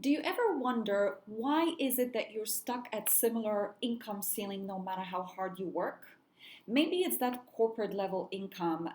Do you ever wonder why is it that you're stuck at similar income ceiling no matter how hard you work? Maybe it's that corporate level income,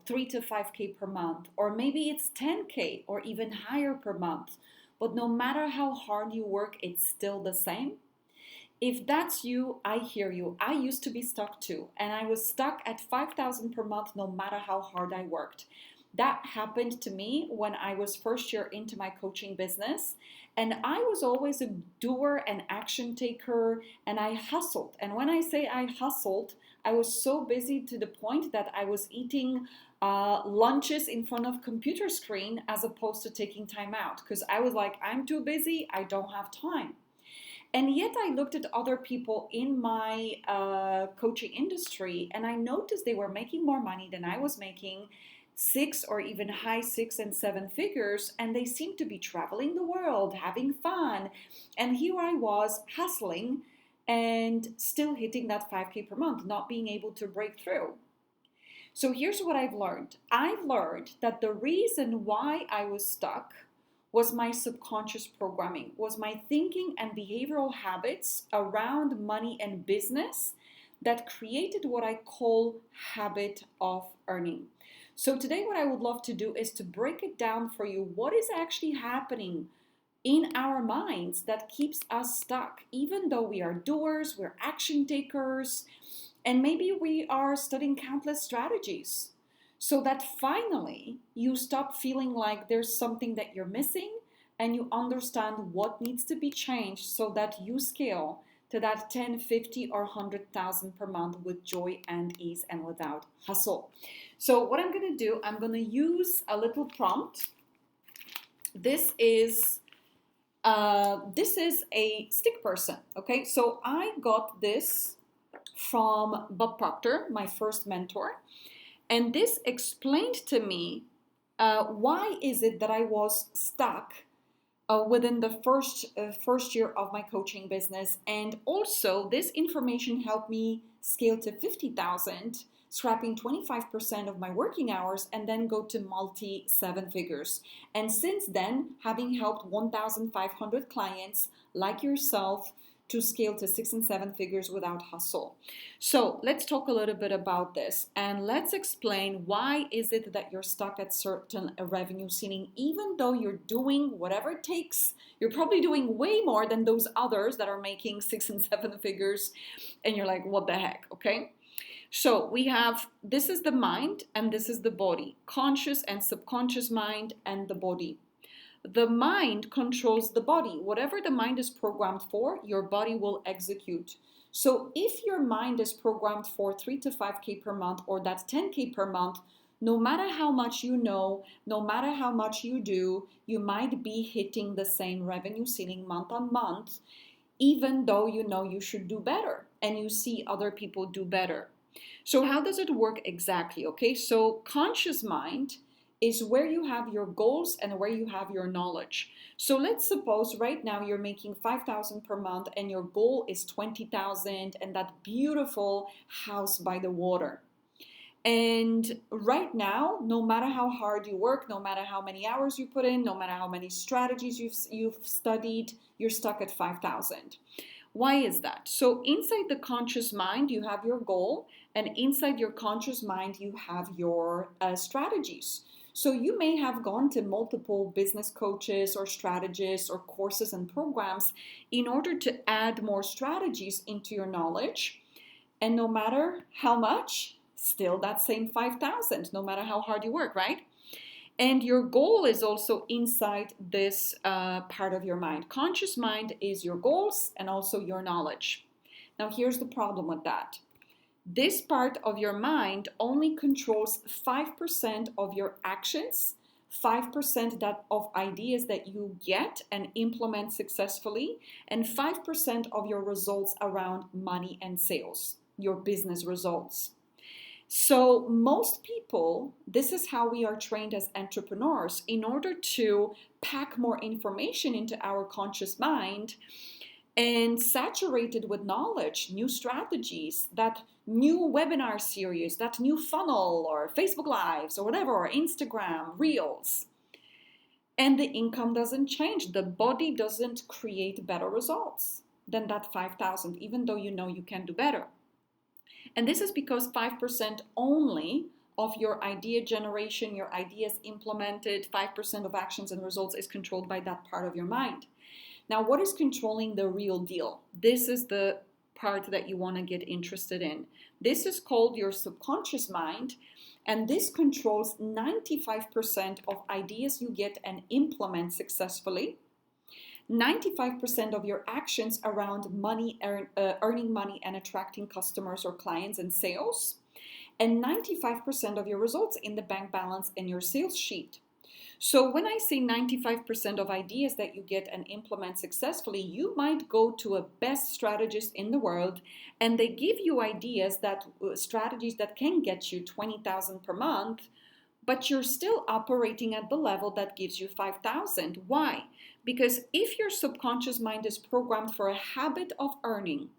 3 to 5K per month, or maybe it's 10K or even higher per month. But no matter how hard you work, it's still the same. If that's you, I hear you. I used to be stuck too, and I was stuck at 5,000 per month no matter how hard I worked. That happened to me when I was first year into my coaching business, and I was always a doer and action taker, and I hustled. And when I say I hustled, I was so busy to the point that I was eating lunches in front of computer screen as opposed to taking time out because I was like, I'm too busy, I don't have time. And yet I looked at other people in my coaching industry and I noticed they were making more money than I was making, six or even high six and seven figures, and they seemed to be traveling the world, having fun. And here I was hustling and still hitting that 5K per month, not being able to break through. So here's what I've learned. I've learned that the reason why I was stuck was my subconscious programming, was my thinking and behavioral habits around money and business that created what I call habit of earning. So today what I would love to do is to break it down for you. What is actually happening in our minds that keeps us stuck, even though we are doers, we're action takers, and maybe we are studying countless strategies, so that finally you stop feeling like there's something that you're missing and you understand what needs to be changed so that you scale to that 10, 50, or 100,000 per month with joy and ease and without hustle. So what I'm going to do, I'm going to use a little prompt. This is a stick person. Okay, so I got this from Bob Proctor, my first mentor, and this explained to me why is it that I was stuck within the first year of my coaching business, and also this information helped me scale to 50,000, scrapping 25% of my working hours, and then go to multi seven figures. And since then, having helped 1,500 clients like yourself to scale to 6 and 7 figures without hustle. So let's talk a little bit about this and let's explain why is it that you're stuck at certain revenue ceiling, even though you're doing whatever it takes. You're probably doing way more than those others that are making 6 and 7 figures and you're like, what the heck, okay? So we have, this is the mind and this is the body, conscious and subconscious mind and the body. The mind controls the body. Whatever the mind is programmed for, your body will execute. So if your mind is programmed for 3 to 5K per month or that 10K per month, no matter how much you know, no matter how much you do, you might be hitting the same revenue ceiling month on month, even though you know you should do better and you see other people do better. So how does it work exactly? Okay, so conscious mind is where you have your goals and where you have your knowledge. So let's suppose right now you're making 5,000 per month and your goal is 20,000 and that beautiful house by the water. And right now, no matter how hard you work, no matter how many hours you put in, no matter how many strategies you've studied, you're stuck at 5,000. Why is that? So inside the conscious mind, you have your goal, and inside your conscious mind, you have your strategies. So you may have gone to multiple business coaches or strategists or courses and programs in order to add more strategies into your knowledge. And no matter how much, still that same 5,000, no matter how hard you work, right? And your goal is also inside this part of your mind. Conscious mind is your goals and also your knowledge. Now here's the problem with that. This part of your mind only controls 5% of your actions, 5% of ideas that you get and implement successfully, and 5% of your results around money and sales, your business results. So most people, this is how we are trained as entrepreneurs. In order to pack more information into our conscious mind and saturate it with knowledge, new strategies, that new webinar series, that new funnel or Facebook Lives or whatever, or Instagram, Reels. and the income doesn't change. The body doesn't create better results than that 5,000, even though you know you can do better. And this is because 5% only of your idea generation, your ideas implemented, 5% of actions and results is controlled by that part of your mind. Now, what is controlling the real deal? This is the part that you want to get interested in. This is called your subconscious mind, and this controls 95% of ideas you get and implement successfully, 95% of your actions around money, earning money and attracting customers or clients and sales, and 95% of your results in the bank balance and your sales sheet. So when I say 95% of ideas that you get and implement successfully, you might go to a best strategist in the world and they give you ideas that strategies that can get you 20,000 per month, but you're still operating at the level that gives you 5,000. Why? Because if your subconscious mind is programmed for a habit of earning,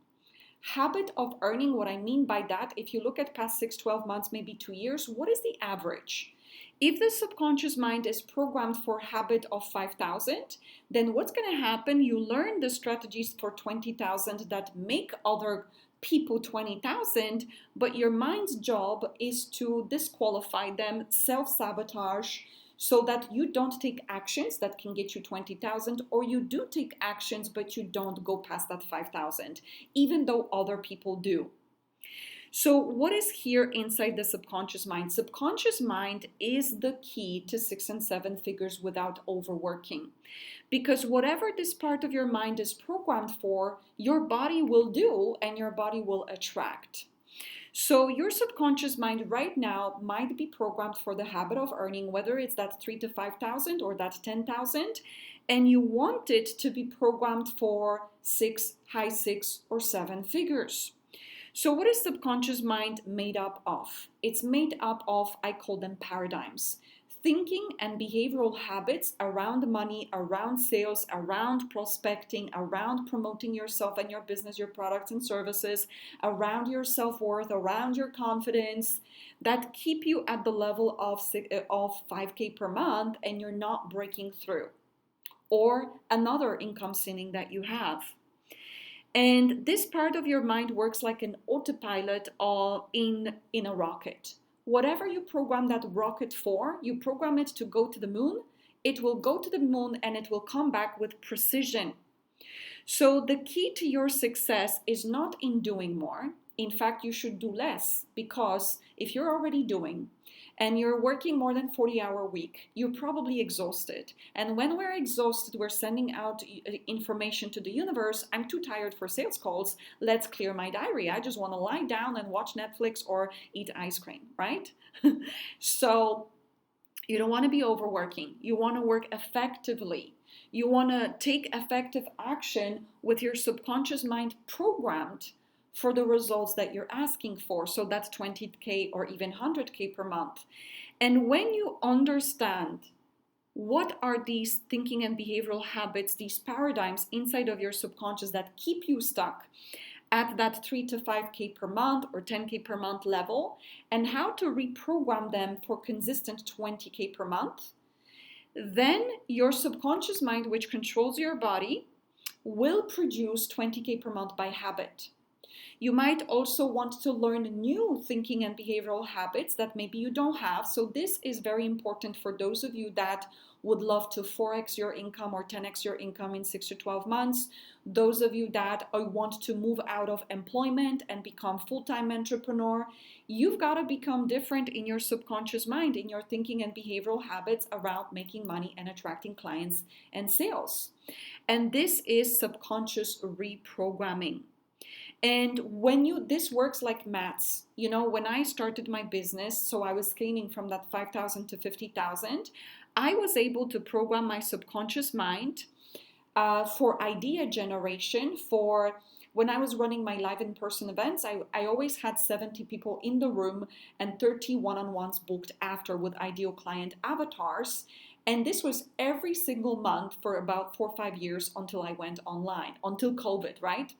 what I mean by that, if you look at past 6, 12 months, maybe 2 years, what is the average? If the subconscious mind is programmed for habit of 5,000, then what's going to happen? You learn the strategies for 20,000 that make other people 20,000, but your mind's job is to disqualify them, self-sabotage, so that you don't take actions that can get you 20,000, or you do take actions, but you don't go past that 5,000, even though other people do. So what is here inside the subconscious mind? Subconscious mind is the key to 6 and 7 figures without overworking. Because whatever this part of your mind is programmed for, your body will do and your body will attract. So your subconscious mind right now might be programmed for the habit of earning, whether it's that 3 to 5,000 or that 10,000, and you want it to be programmed for high 6 or 7 figures. So what is subconscious mind made up of? It's made up of, I call them paradigms. Thinking and behavioral habits around money, around sales, around prospecting, around promoting yourself and your business, your products and services, around your self-worth, around your confidence, that keep you at the level of 5K per month and you're not breaking through. Or another income ceiling that you have. And this part of your mind works like an autopilot in a rocket. Whatever you program that rocket for, you program it to go to the moon, it will go to the moon and it will come back with precision. So the key to your success is not in doing more. In fact, you should do less, because if you're already doing and you're working more than 40-hour week, you're probably exhausted. And when we're exhausted, we're sending out information to the universe. I'm too tired for sales calls. Let's clear my diary. I just want to lie down and watch Netflix or eat ice cream, right? So you don't want to be overworking. You want to work effectively. You want to take effective action with your subconscious mind programmed for the results that you're asking for. So that's 20K or even 100K per month. And when you understand what are these thinking and behavioral habits, these paradigms inside of your subconscious that keep you stuck at that 3 to 5K per month or 10K per month level, and how to reprogram them for consistent 20K per month, then your subconscious mind, which controls your body, will produce 20K per month by habit. You might also want to learn new thinking and behavioral habits that maybe you don't have. So this is very important for those of you that would love to 4x your income or 10x your income in 6 to 12 months. Those of you that want to move out of employment and become full-time entrepreneur. You've got to become different in your subconscious mind, in your thinking and behavioral habits around making money and attracting clients and sales. And this is subconscious reprogramming. And this works like maths. You know, when I started my business, so I was scaling from that 5,000 to 50,000, I was able to program my subconscious mind for idea generation. For when I was running my live in-person events, I always had 70 people in the room and 30 one-on-ones booked after with ideal client avatars. And this was every single month for about 4 or 5 years until I went online, until COVID, right?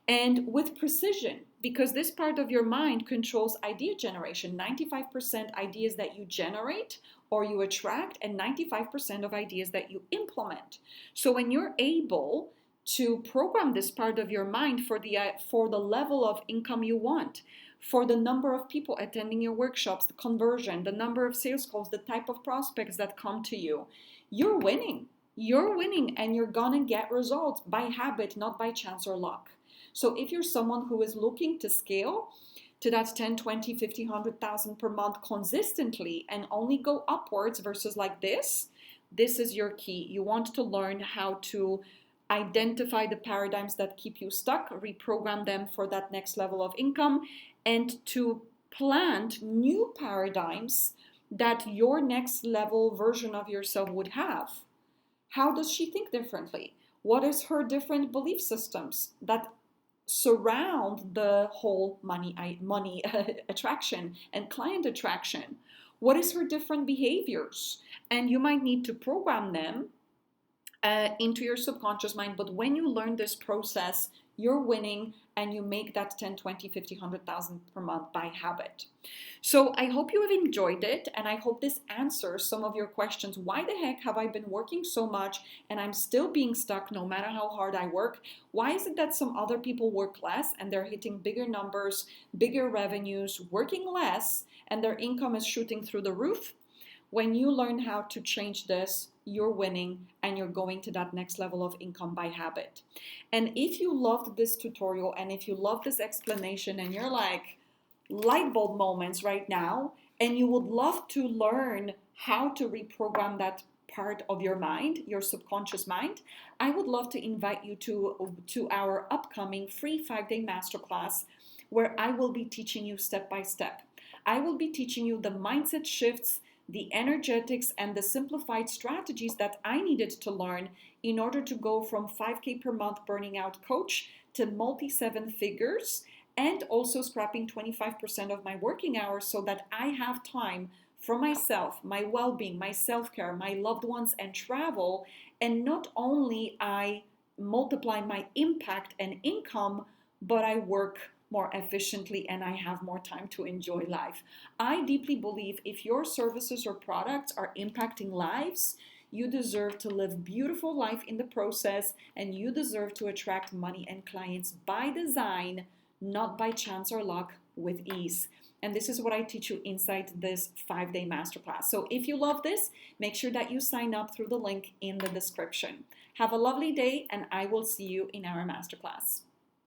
And with precision, because this part of your mind controls idea generation. 95% ideas that you generate or you attract, and 95% of ideas that you implement. So when you're able to program this part of your mind for the level of income you want, for the number of people attending your workshops, the conversion, the number of sales calls, the type of prospects that come to you, you're winning. You're winning, and you're gonna get results by habit, not by chance or luck. So if you're someone who is looking to scale to that 10, 20, 50, 100,000 per month consistently and only go upwards versus like this is your key. You want to learn how to identify the paradigms that keep you stuck, reprogram them for that next level of income, and to plant new paradigms that your next level version of yourself would have. How does she think differently? What is her different belief systems that surround the whole money attraction and client attraction? What is her different behaviors? And you might need to program them into your subconscious mind. But when you learn this process, you're winning, and you make that 10, 20, 50, 100,000 per month by habit. So I hope you have enjoyed it, and I hope this answers some of your questions. Why the heck have I been working so much and I'm still being stuck no matter how hard I work? Why is it that some other people work less and they're hitting bigger numbers, bigger revenues, working less, and their income is shooting through the roof? When you learn how to change this, you're winning, and you're going to that next level of income by habit. And if you loved this tutorial, and if you love this explanation, and you're like light bulb moments right now, and you would love to learn how to reprogram that part of your mind, your subconscious mind, I would love to invite you to our upcoming free 5-day masterclass, where I will be teaching you step by step. I will be teaching you the mindset shifts, the energetics, and the simplified strategies that I needed to learn in order to go from 5K per month burning out coach to multi-7 figures, and also scrapping 25% of my working hours so that I have time for myself, my well-being, my self-care, my loved ones, and travel. And not only I multiply my impact and income, but I work more efficiently and I have more time to enjoy life. I deeply believe if your services or products are impacting lives, you deserve to live beautiful life in the process, and you deserve to attract money and clients by design, not by chance or luck, with ease. And this is what I teach you inside this 5-day masterclass. So if you love this, make sure that you sign up through the link in the description. Have a lovely day, and I will see you in our masterclass.